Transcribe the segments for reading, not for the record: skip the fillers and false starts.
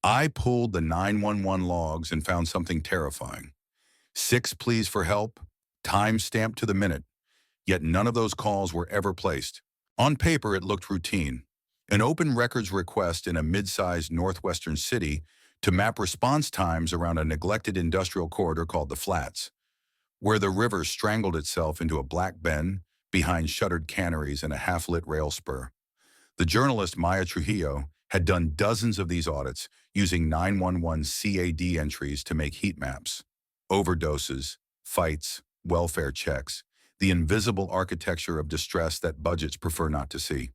I pulled the 911 logs and found something terrifying. 6 pleas for help, time stamped to the minute, yet none of those calls were ever placed. On paper, it looked routine. An open records request in a mid-sized northwestern city to map response times around a neglected industrial corridor called the Flats, where the river strangled itself into a black bend behind shuttered canneries and a half-lit rail spur. The journalist Maya Trujillo had done dozens of these audits using 911 CAD entries to make heat maps. Overdoses, fights, welfare checks, the invisible architecture of distress that budgets prefer not to see.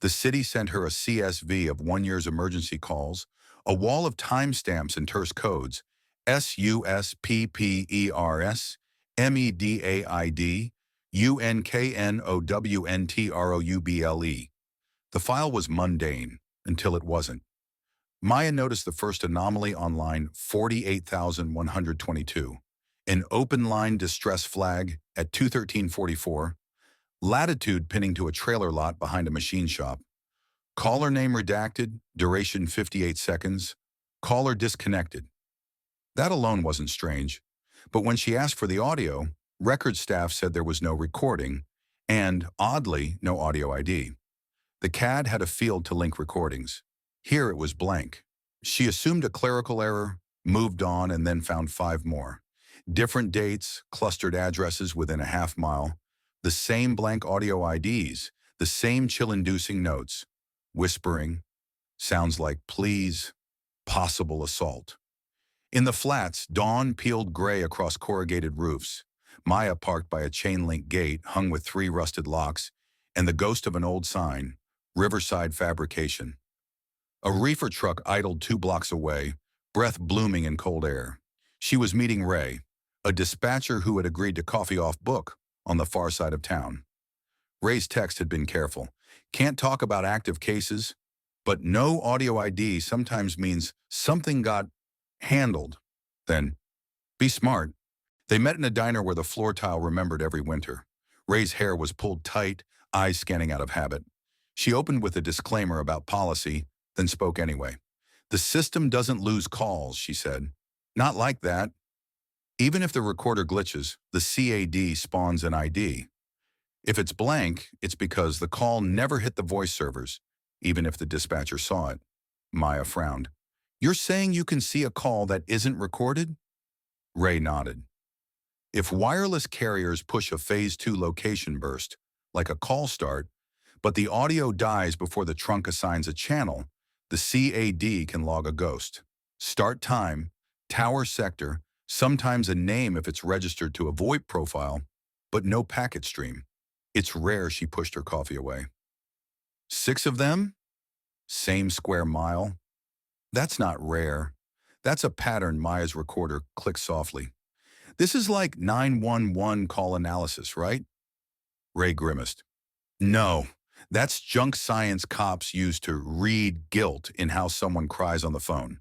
The city sent her a CSV of 1 year's emergency calls, a wall of timestamps and terse codes, SUSPPERS, MEDAID, UNKNOWNTROUBLE. The file was mundane until it wasn't. Maya noticed the first anomaly on line 48,122, an open-line distress flag at 21344, latitude pinning to a trailer lot behind a machine shop, caller name redacted, duration 58 seconds, caller disconnected. That alone wasn't strange, but when she asked for the audio, record staff said there was no recording and, oddly, no audio ID. The CAD had a field to link recordings. Here it was blank. She assumed a clerical error, moved on, and then found 5 more. Different dates, clustered addresses within a half mile, the same blank audio IDs, the same chill-inducing notes, whispering, sounds like please, possible assault. In the Flats, dawn peeled gray across corrugated roofs. Maya parked by a chain-link gate hung with 3 rusted locks and the ghost of an old sign, Riverside Fabrication. A reefer truck idled 2 blocks away, breath blooming in cold air. She was meeting Ray, a dispatcher who had agreed to coffee off book on the far side of town. Ray's text had been careful. Can't talk about active cases, but no audio ID sometimes means something got handled. Then, be smart. They met in a diner where the floor tile remembered every winter. Ray's hair was pulled tight, eyes scanning out of habit. She opened with a disclaimer about policy, then spoke anyway. The system doesn't lose calls, she said. Not like that. Even if the recorder glitches, the CAD spawns an ID. If it's blank, it's because the call never hit the voice servers, even if the dispatcher saw it. Maya frowned. You're saying you can see a call that isn't recorded? Ray nodded. If wireless carriers push a phase 2 location burst, like a call start, but the audio dies before the trunk assigns a channel, the CAD can log a ghost. Start time, tower sector, sometimes a name if it's registered to a VoIP profile, but no packet stream. It's rare. She pushed her coffee away. 6 of them? Same square mile? That's not rare. That's a pattern. Maya's recorder clicked softly. This is like 911 call analysis, right? Ray grimaced. No, that's junk science cops use to read guilt in how someone cries on the phone.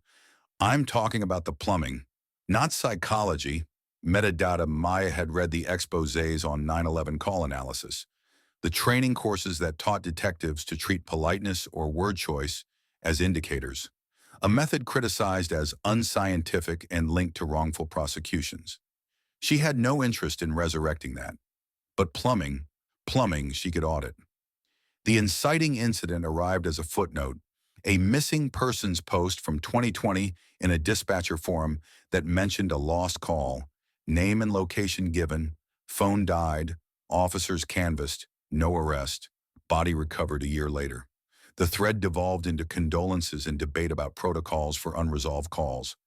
I'm talking about the plumbing, not psychology. Metadata. Maya had read the exposés on 9/11 call analysis, the training courses that taught detectives to treat politeness or word choice as indicators, a method criticized as unscientific and linked to wrongful prosecutions. She had no interest in resurrecting that. But plumbing she could audit. The inciting incident arrived as a footnote, a missing persons post from 2020 in a dispatcher forum that mentioned a lost call, name and location given, phone died, officers canvassed, no arrest, body recovered a year later. The thread devolved into condolences and debate about protocols for unresolved calls,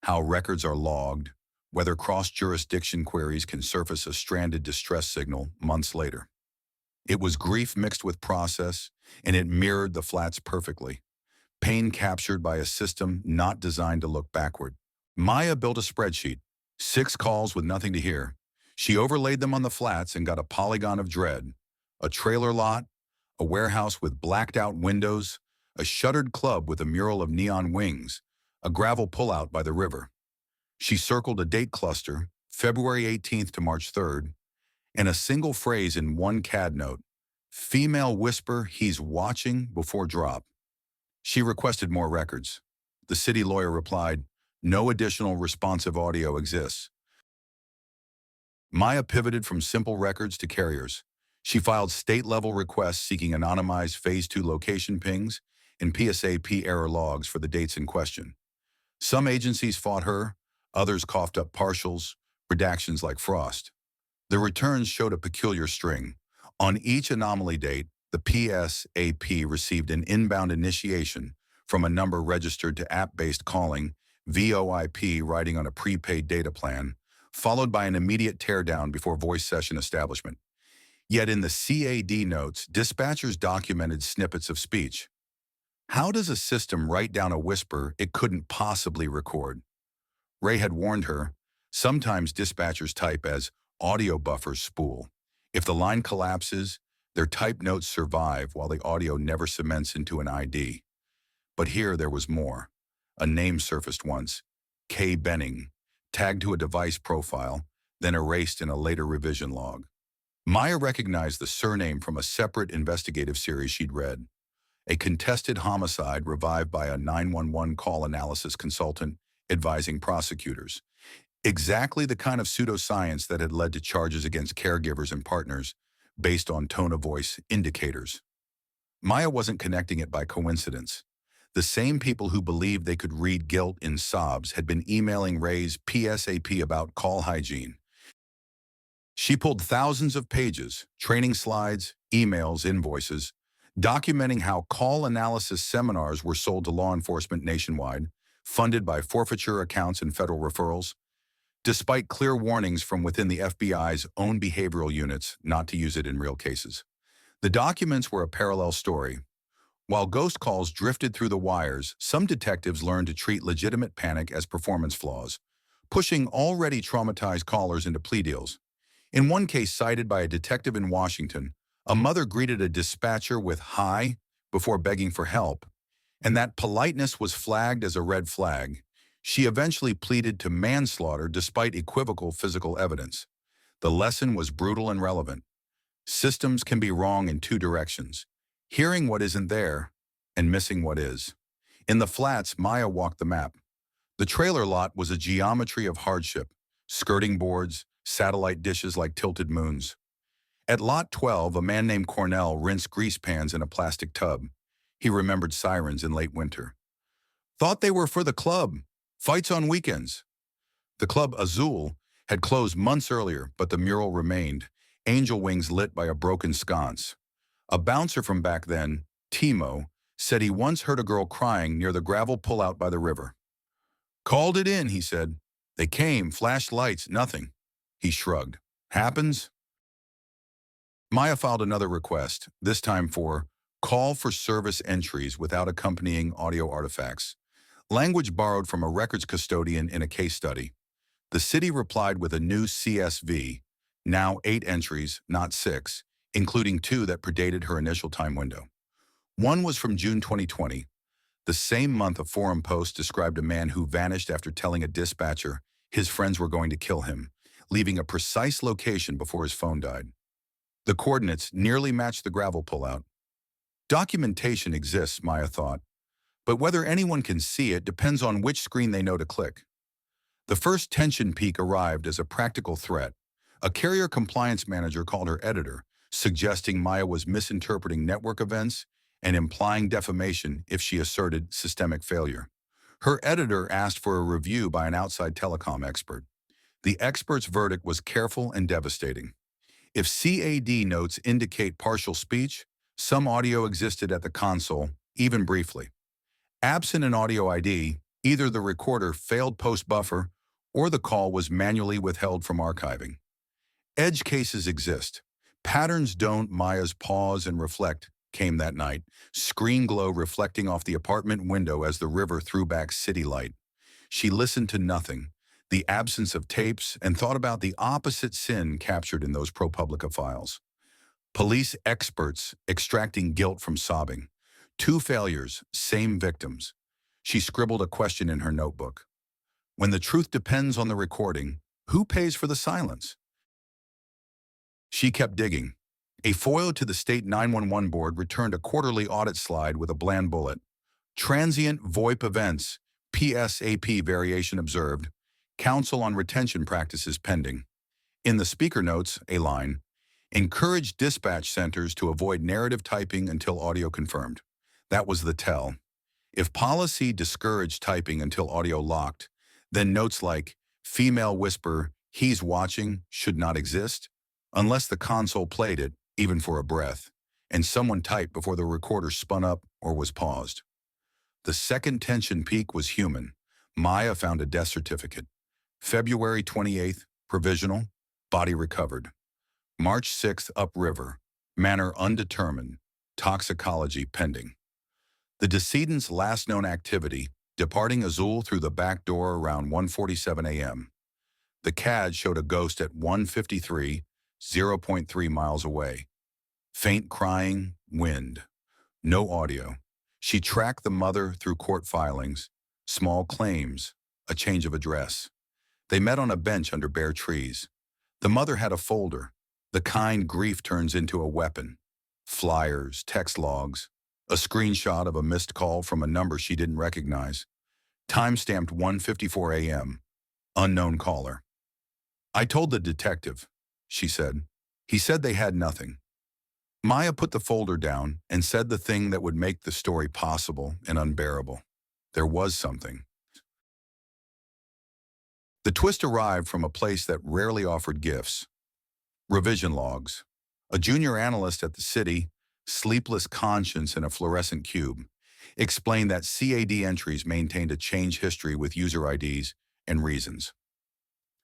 how records are logged, whether cross-jurisdiction queries can surface a stranded distress signal months later. It was grief mixed with process, and it mirrored the Flats perfectly. Pain captured by a system not designed to look backward. Maya built a spreadsheet, 6 calls with nothing to hear. She overlaid them on the Flats and got a polygon of dread. A trailer lot, a warehouse with blacked-out windows, a shuttered club with a mural of neon wings, a gravel pullout by the river. She circled a date cluster, February 18th to March 3rd, and a single phrase in one CAD note, female whisper, he's watching before drop. She requested more records. The city lawyer replied, "No additional responsive audio exists." Maya pivoted from simple records to carriers. She filed state-level requests seeking anonymized Phase 2 location pings and PSAP error logs for the dates in question. Some agencies fought her, others coughed up partials, redactions like frost. The returns showed a peculiar string. On each anomaly date, the PSAP received an inbound initiation from a number registered to app-based calling, VoIP writing on a prepaid data plan, followed by an immediate teardown before voice session establishment. Yet in the CAD notes, dispatchers documented snippets of speech. How does a system write down a whisper it couldn't possibly record? Ray had warned her, sometimes dispatchers type as audio buffers spool. If the line collapses, their typed notes survive while the audio never cements into an ID. But here there was more. A name surfaced once, K. Benning, tagged to a device profile, then erased in a later revision log. Maya recognized the surname from a separate investigative series she'd read. A contested homicide revived by a 911 call analysis consultant advising prosecutors. Exactly the kind of pseudoscience that had led to charges against caregivers and partners based on tone of voice indicators. Maya wasn't connecting it by coincidence. The same people who believed they could read guilt in sobs had been emailing Ray's PSAP about call hygiene. She pulled thousands of pages, training slides, emails, invoices, documenting how call analysis seminars were sold to law enforcement nationwide, funded by forfeiture accounts and federal referrals, despite clear warnings from within the FBI's own behavioral units not to use it in real cases. The documents were a parallel story. While ghost calls drifted through the wires, some detectives learned to treat legitimate panic as performance flaws, pushing already traumatized callers into plea deals. In one case cited by a detective in Washington, a mother greeted a dispatcher with "hi" before begging for help, and that politeness was flagged as a red flag. She eventually pleaded to manslaughter despite equivocal physical evidence. The lesson was brutal and relevant. Systems can be wrong in two directions: hearing what isn't there and missing what is. In the flats, Maya walked the map. The trailer lot was a geometry of hardship, skirting boards, satellite dishes like tilted moons. At Lot 12, a man named Cornell rinsed grease pans in a plastic tub. He remembered sirens in late winter. Thought they were for the club. Fights on weekends. The Club Azul had closed months earlier, but the mural remained, angel wings lit by a broken sconce. A bouncer from back then, Timo, said he once heard a girl crying near the gravel pullout by the river. "Called it in," he said. "They came, flashed lights, nothing." He shrugged. "Happens?" Maya filed another request, this time for call for service entries without accompanying audio artifacts. Language borrowed from a records custodian in a case study. The city replied with a new CSV, now 8 entries, not 6, including 2 that predated her initial time window. One was from June 2020. The same month, a forum post described a man who vanished after telling a dispatcher his friends were going to kill him, leaving a precise location before his phone died. The coordinates nearly matched the gravel pullout. Documentation exists, Maya thought, but whether anyone can see it depends on which screen they know to click. The first tension peak arrived as a practical threat. A carrier compliance manager called her editor, suggesting Maya was misinterpreting network events and implying defamation if she asserted systemic failure. Her editor asked for a review by an outside telecom expert. The expert's verdict was careful and devastating. If CAD notes indicate partial speech, some audio existed at the console, even briefly. Absent an audio ID, either the recorder failed post-buffer or the call was manually withheld from archiving. Edge cases exist. Patterns don't. Maya's pause and reflect came that night, screen glow reflecting off the apartment window as the river threw back city light. She listened to nothing, the absence of tapes, and thought about the opposite sin captured in those ProPublica files. Police experts extracting guilt from sobbing. 2 failures, same victims. She scribbled a question in her notebook. When the truth depends on the recording, who pays for the silence? She kept digging. A FOIA to the state 911 board returned a quarterly audit slide with a bland bullet. Transient VoIP events, PSAP variation observed. Council on retention practices pending. In the speaker notes, a line, encourage dispatch centers to avoid narrative typing until audio confirmed. That was the tell. If policy discouraged typing until audio locked, then notes like female whisper, he's watching, should not exist, unless the console played it, even for a breath, and someone typed before the recorder spun up or was paused. The second tension peak was human. Maya found a death certificate. February 28th, provisional, body recovered. March 6th, upriver, manner undetermined, toxicology pending. The decedent's last known activity, departing Azul through the back door around 1:47 a.m. The CAD showed a ghost at 1:53, 0.3 miles away. Faint crying, wind. No audio. She tracked the mother through court filings, small claims, a change of address. They met on a bench under bare trees. The mother had a folder, the kind grief turns into a weapon. Flyers, text logs, a screenshot of a missed call from a number she didn't recognize. Timestamped 1:54 a.m. Unknown caller. I told the detective, she said. He said they had nothing. Maya put the folder down and said the thing that would make the story possible and unbearable. There was something. The twist arrived from a place that rarely offered gifts. Revision logs. A junior analyst at the city, sleepless conscience in a fluorescent cube, explained that CAD entries maintained a change history with user IDs and reasons.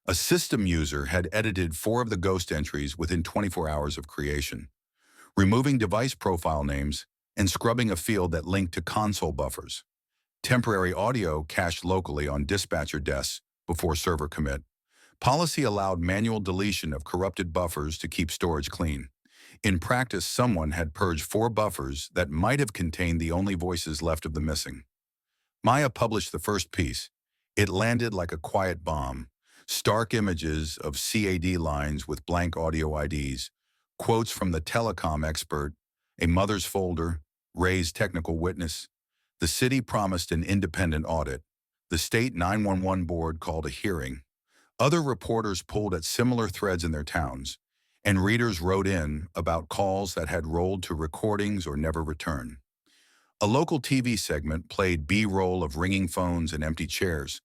A system user had edited 4 of the ghost entries within 24 hours of creation, removing device profile names and scrubbing a field that linked to console buffers. Temporary audio cached locally on dispatcher desks before server commit. Policy allowed manual deletion of corrupted buffers to keep storage clean. In practice, someone had purged 4 buffers that might have contained the only voices left of the missing. Maya published the first piece. It landed like a quiet bomb. Stark images of CAD lines with blank audio IDs, quotes from the telecom expert, a mother's folder, Ray's technical witness. The city promised an independent audit. The state 911 board called a hearing. Other reporters pulled at similar threads in their towns, and readers wrote in about calls that had rolled to recordings or never returned. A local TV segment played B-roll of ringing phones and empty chairs,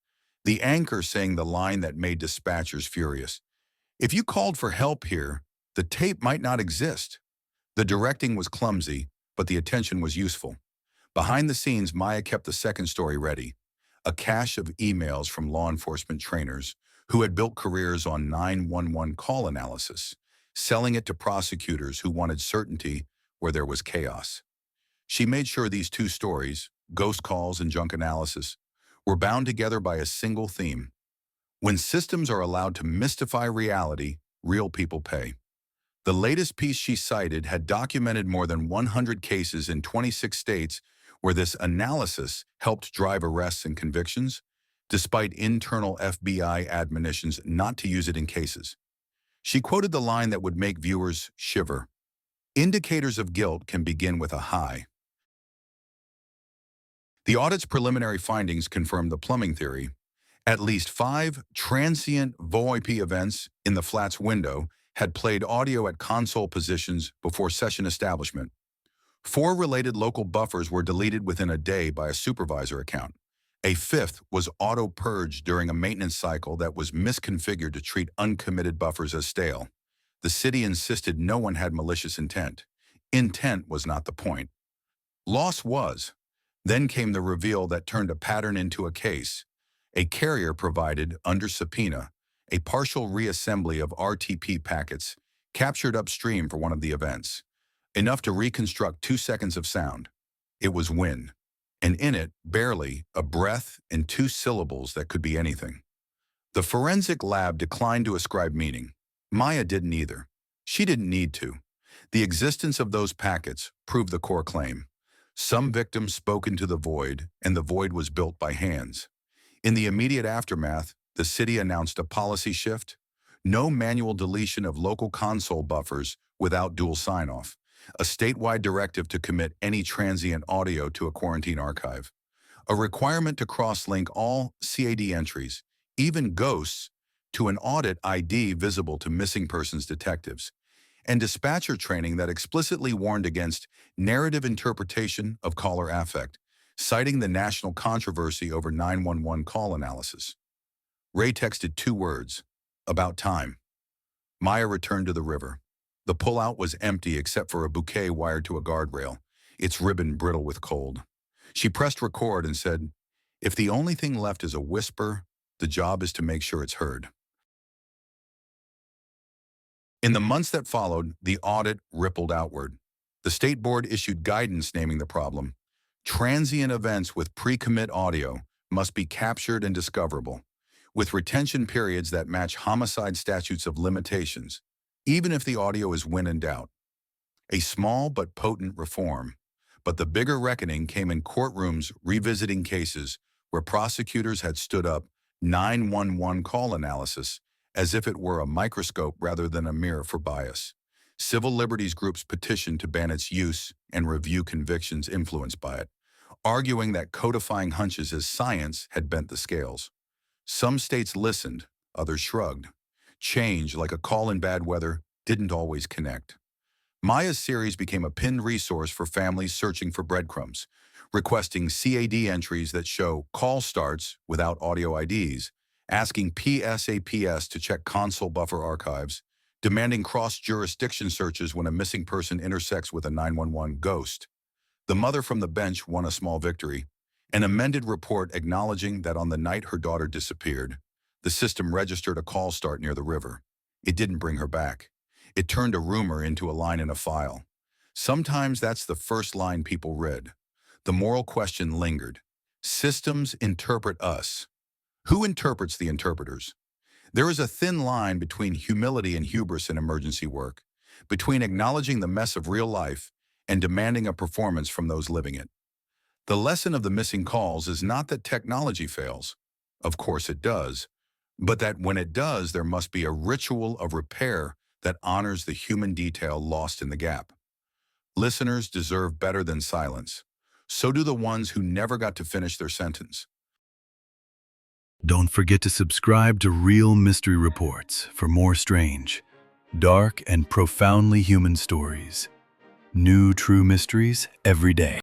the anchor saying the line that made dispatchers furious. If you called for help here, the tape might not exist. The directing was clumsy, but the attention was useful. Behind the scenes, Maya kept the second story ready, a cache of emails from law enforcement trainers who had built careers on 911 call analysis, selling it to prosecutors who wanted certainty where there was chaos. She made sure these 2 stories, ghost calls and junk analysis, were bound together by a single theme. When systems are allowed to mystify reality, real people pay. The latest piece she cited had documented more than 100 cases in 26 states where this analysis helped drive arrests and convictions, despite internal FBI admonitions not to use it in cases. She quoted the line that would make viewers shiver. Indicators of guilt can begin with a high. The audit's preliminary findings confirmed the plumbing theory. At least 5 transient VoIP events in the flat's window had played audio at console positions before session establishment. 4 related local buffers were deleted within a day by a supervisor account. A 5th was auto-purged during a maintenance cycle that was misconfigured to treat uncommitted buffers as stale. The city insisted no one had malicious intent. Intent was not the point. Loss was. Then came the reveal that turned a pattern into a case. A carrier provided, under subpoena, a partial reassembly of RTP packets captured upstream for one of the events, enough to reconstruct 2 seconds of sound. It was wind, and in it, barely, a breath and 2 syllables that could be anything. The forensic lab declined to ascribe meaning. Maya didn't either. She didn't need to. The existence of those packets proved the core claim. Some victims spoke into the void, and the void was built by hands. In the immediate aftermath, the city announced a policy shift. No manual deletion of local console buffers without dual sign-off. A statewide directive to commit any transient audio to a quarantine archive. a requirement to cross-link all CAD entries, even ghosts, to an audit ID visible to missing persons detectives, and dispatcher training that explicitly warned against narrative interpretation of caller affect, citing the national controversy over 911 call analysis. Ray texted 2 words, "About time." Maya returned to the river. The pullout was empty except for a bouquet wired to a guardrail, its ribbon brittle with cold. She pressed record and said, "If the only thing left is a whisper, the job is to make sure it's heard." In the months that followed, the audit rippled outward. The state board issued guidance naming the problem. Transient events with pre-commit audio must be captured and discoverable, with retention periods that match homicide statutes of limitations, even if the audio is when in doubt. A small but potent reform. But the bigger reckoning came in courtrooms revisiting cases where prosecutors had stood up 911 call analysis as if it were a microscope rather than a mirror for bias. Civil liberties groups petitioned to ban its use and review convictions influenced by it, arguing that codifying hunches as science had bent the scales. Some states listened, others shrugged. Change, like a call in bad weather, didn't always connect. Maya's series became a pinned resource for families searching for breadcrumbs, requesting CAD entries that show call starts without audio IDs, asking PSAPS to check console buffer archives, demanding cross-jurisdiction searches when a missing person intersects with a 911 ghost. The mother from the bench won a small victory, an amended report acknowledging that on the night her daughter disappeared, the system registered a call start near the river. It didn't bring her back. It turned a rumor into a line in a file. Sometimes that's the first line people read. The moral question lingered. Systems interpret us. Who interprets the interpreters? There is a thin line between humility and hubris in emergency work, between acknowledging the mess of real life and demanding a performance from those living it. The lesson of the missing calls is not that technology fails. Of course it does. But that when it does, there must be a ritual of repair that honors the human detail lost in the gap. Listeners deserve better than silence. So do the ones who never got to finish their sentence. Don't forget to subscribe to Real Mystery Reports for more strange, dark, and profoundly human stories. New true mysteries every day.